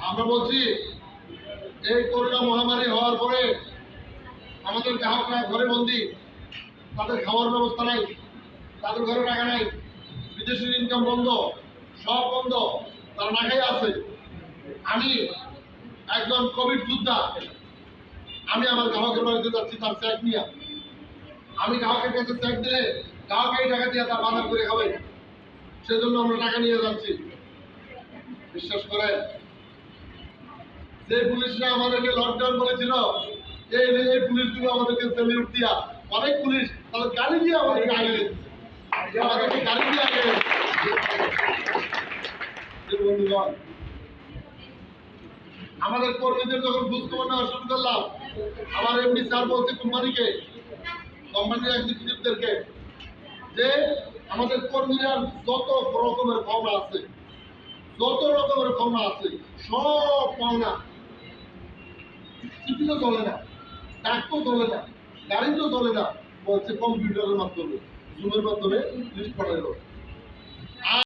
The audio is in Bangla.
আমরা বলছি এই করোনা মহামারী হওয়ার পরে আমাদের গ্রাহকরা ঘরে বন্দি, তাদের খাওয়ার ব্যবস্থা নাই, তাদের ঘরে টাকা নাই, বিদেশির ইনকাম বন্ধ, সব বন্ধ, তারা না খেয়ে আছে। আমি একজন কোভিড যোদ্ধা, আমি আমার গ্রাহকের বাড়িতে যাচ্ছি তার চেক নিয়ে। আমি গ্রাহকের কাছে চেক দিলে গ্রাহক এই টাকা দিয়ে তার বাজার করে খাবে, সেজন্য আমরা টাকা নিয়ে যাচ্ছি। বিশ্বাস করে যে পুলিশরা আমাদেরকে লকডাউন বলেছিল, এই পুলিশগুলো আমাদেরকে সেলিউট দিয়া, অনেক পুলিশ তাদের গাড়ি দিয়ে আমাদেরকে আগে আমাদেরকে গাড়ি দিয়ে আগে। বন্ধুগণ, আমাদের কর্মীদের যখন খোঁজ খবর নেওয়া শুরু করলাম, আমার এমডি স্যার বলছে কোম্পানির এক্সিকিউটিভদেরকে যে আমাদের কর্মীরা যত রকমের পাওনা আছে, সব পাওনা চিঠি তো চলে না, ডাক তো চলে না, গাড়ি তো চলে না, বলছে কম্পিউটারের মাধ্যমে, জুমের মাধ্যমে লিস্ট পাঠালো।